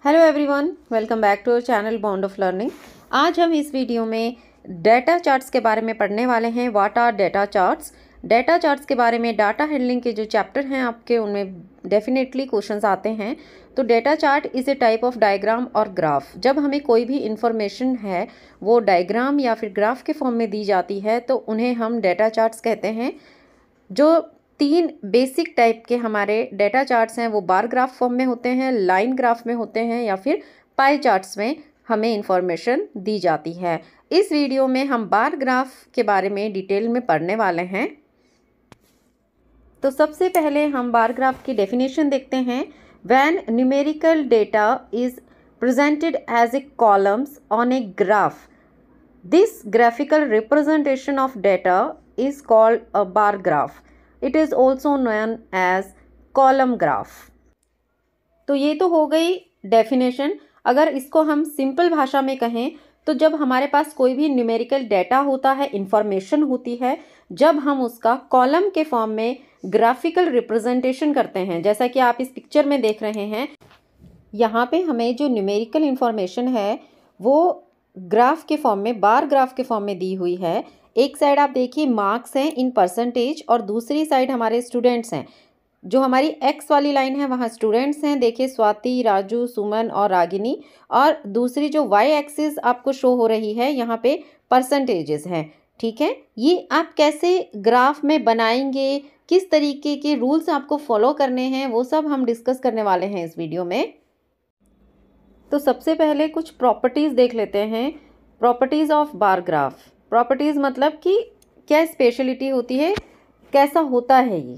Hello everyone, welcome back to our channel bond of learning. आज हम इस video में डाटा चार्ट्स के बारे में पढ़ने वाले हैं। What are data charts? Data charts के बारे में डाटा हैंडलिंग के जो चैप्टर हैं आपके, उनमें डेफिनेटली क्वेश्चंस आते हैं। तो data chart is a type of diagram और ग्राफ। जब हमें कोई भी इंफॉर्मेशन है वो डायग्राम या फिर ग्राफ के फॉर्म में दी जाती है तो उन्हें हम डाटा चार्ट्स कहते हैं। जो तीन बेसिक टाइप के हमारे डाटा चार्ट्स हैं वो बार ग्राफ फॉर्म में होते हैं, लाइन ग्राफ में होते हैं या फिर पाई चार्ट्स में हमें इंफॉर्मेशन दी जाती है। इस वीडियो में हम बार ग्राफ के बारे में डिटेल में पढ़ने वाले हैं। तो सबसे पहले हम बार ग्राफ की डेफिनेशन देखते हैं। When numerical data is presented as a columns on a graph, this graphical representation of data is called a bar graph. It is also known as column graph. तो ये तो हो गई definition. अगर इसको हम सिंपल भाषा में कहें तो जब हमारे पास कोई भी न्यूमेरिकल डेटा होता है, इंफॉर्मेशन होती है, जब हम उसका कॉलम के फॉर्म में ग्राफिकल रिप्रेजेंटेशन करते हैं, जैसा कि आप इस पिक्चर में देख रहे हैं, यहाँ पे हमें जो न्यूमेरिकल इंफॉर्मेशन है वो ग्राफ के फॉर्म में, बार ग्राफ के फॉर्म में दी हुई है। एक साइड आप देखिए मार्क्स हैं इन परसेंटेज और दूसरी साइड हमारे स्टूडेंट्स हैं। जो हमारी एक्स वाली लाइन है वहाँ स्टूडेंट्स हैं, देखिए स्वाति, राजू, सुमन और रागिनी। और दूसरी जो वाई एक्सिस आपको शो हो रही है यहाँ पे परसेंटेजेस हैं। ठीक है, ये आप कैसे ग्राफ में बनाएंगे, किस तरीके के रूल्स आपको फॉलो करने हैं, वो सब हम डिस्कस करने वाले हैं इस वीडियो में। तो सबसे पहले कुछ प्रॉपर्टीज़ देख लेते हैं। Properties of bar graph. Properties मतलब कि क्या स्पेशलिटी होती है, कैसा होता है ये।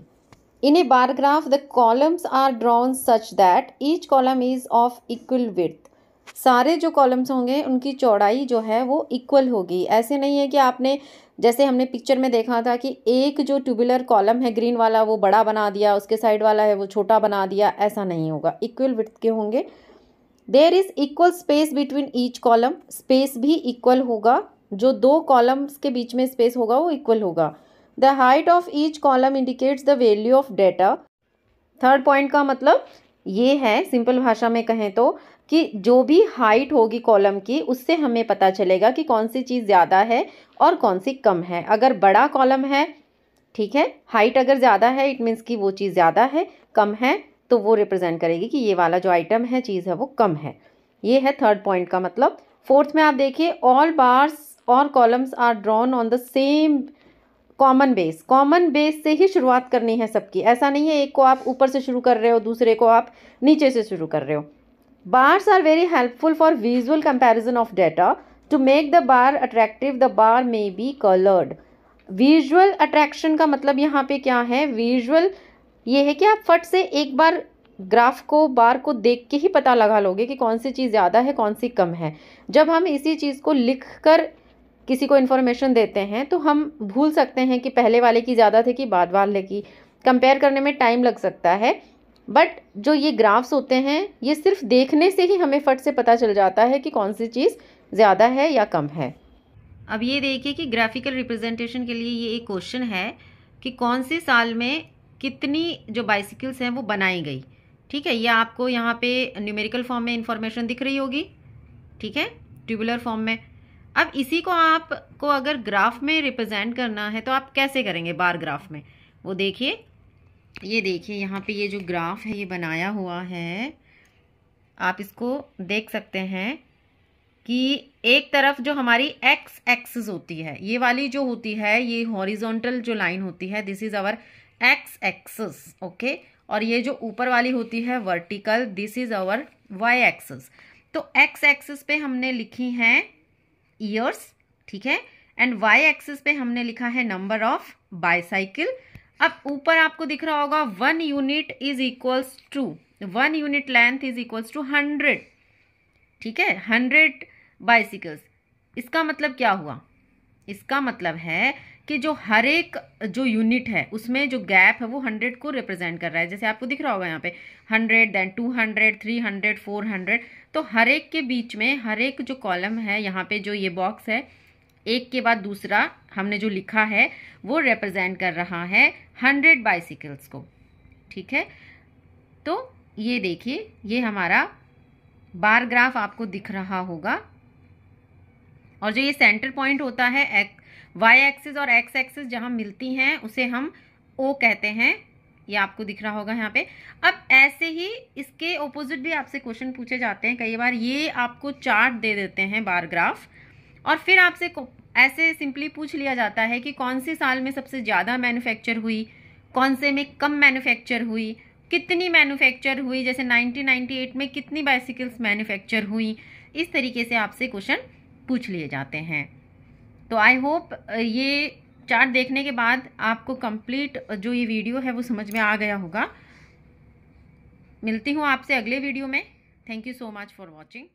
In a bar graph the columns are drawn such that each column is of equal width. सारे जो कॉलम्स होंगे उनकी चौड़ाई जो है वो इक्वल होगी। ऐसे नहीं है कि आपने, जैसे हमने पिक्चर में देखा था कि एक जो ट्यूबुलर कॉलम है ग्रीन वाला वो बड़ा बना दिया, उसके साइड वाला है वो छोटा बना दिया, ऐसा नहीं होगा। इक्वल विड्थ के होंगे। There is equal space between each column. Space भी इक्वल होगा, जो दो कॉलम्स के बीच में स्पेस होगा वो इक्वल होगा। The height of each column indicates the value of data. Third point का मतलब ये है, सिंपल भाषा में कहें तो, कि जो भी हाइट होगी कॉलम की उससे हमें पता चलेगा कि कौन सी चीज़ ज़्यादा है और कौन सी कम है। अगर बड़ा कॉलम है, ठीक है, हाइट अगर ज़्यादा है इट मीन्स कि वो चीज़ ज़्यादा है, कम है तो वो रिप्रेजेंट करेगी कि ये वाला जो आइटम है, चीज़ है, वो कम है। ये है थर्ड पॉइंट का मतलब। फोर्थ में आप देखिए, ऑल बार्स और columns are drawn on the same common base. Common base से ही शुरुआत करनी है सबकी। ऐसा नहीं है एक को आप ऊपर से शुरू कर रहे हो, दूसरे को आप नीचे से शुरू कर रहे हो। Bars are very helpful for visual comparison of data. To make the bar attractive the bar may be coloured. Visual attraction का मतलब यहाँ पे क्या है? विजुअल ये है कि आप फट से एक बार ग्राफ को, बार को देख के ही पता लगा लोगे कि कौन सी चीज़ ज़्यादा है, कौन सी कम है। जब हम इसी चीज़ को लिख कर किसी को इन्फॉर्मेशन देते हैं तो हम भूल सकते हैं कि पहले वाले की ज़्यादा थी कि बाद वाले की। कंपेयर करने में टाइम लग सकता है, बट जो ये ग्राफ्स होते हैं ये सिर्फ देखने से ही हमें फट से पता चल जाता है कि कौन सी चीज़ ज़्यादा है या कम है। अब ये देखिए कि ग्राफिकल रिप्रेजेंटेशन के लिए ये एक क्वेश्चन है कि कौन से साल में कितनी जो बाइसिकल्स हैं वो बनाई गई। ठीक है, ये आपको यहाँ पे न्यूमेरिकल फॉर्म में इंफॉर्मेशन दिख रही होगी, ठीक है, ट्यूबुलर फॉर्म में। अब इसी को आपको अगर ग्राफ में रिप्रेजेंट करना है तो आप कैसे करेंगे बार ग्राफ में? वो देखिए, ये देखिए यहाँ पे ये जो ग्राफ है ये बनाया हुआ है, आप इसको देख सकते हैं कि एक तरफ जो हमारी एक्स एक्सिस होती है, ये वाली जो होती है, ये हॉरिजॉन्टल जो लाइन होती है, this is our x axis, okay. और ये जो ऊपर वाली होती है vertical, this is our y axis. तो एक्स एक्सिस पे हमने लिखी हैं ईयर्स, ठीक है, एंड वाई एक्सिस पे हमने लिखा है नंबर ऑफ बाइसाइकिल। अब ऊपर आपको दिख रहा होगा 1 unit is equals to 1 unit length is equals to 100, ठीक है, 100 बाइसिकल्स। इसका मतलब क्या हुआ? इसका मतलब है कि जो हर एक जो यूनिट है उसमें जो गैप है वो 100 को रिप्रेजेंट कर रहा है। जैसे आपको दिख रहा होगा यहाँ पे 100, देन 200, 300, 400। तो हर एक के बीच में, हर एक जो कॉलम है यहाँ पे, जो ये बॉक्स है, एक के बाद दूसरा हमने जो लिखा है वो रिप्रेजेंट कर रहा है 100 बाइसिकल्स को, ठीक है। तो ये देखिए, ये हमारा बार ग्राफ आपको दिख रहा होगा। और जो ये सेंटर पॉइंट होता है वाई एक्सिस और एक्स एक्सिस जहां मिलती हैं उसे हम ओ कहते हैं। ये आपको दिख रहा होगा यहाँ पे। अब ऐसे ही इसके ऑपोजिट भी आपसे क्वेश्चन पूछे जाते हैं कई बार। ये आपको चार्ट दे देते हैं बार ग्राफ, और फिर आपसे ऐसे सिंपली पूछ लिया जाता है कि कौन सी साल में सबसे ज़्यादा मैन्युफैक्चर हुई, कौन से में कम मैन्युफैक्चर हुई, कितनी मैन्युफैक्चर हुई, जैसे 1998 में कितनी बाइसिकल्स मैन्युफैक्चर हुई। इस तरीके से आपसे क्वेश्चन पूछ लिए जाते हैं। तो आई होप ये चार्ट देखने के बाद आपको कंप्लीट जो ये वीडियो है वो समझ में आ गया होगा। मिलती हूँ आपसे अगले वीडियो में। Thank you so much for watching.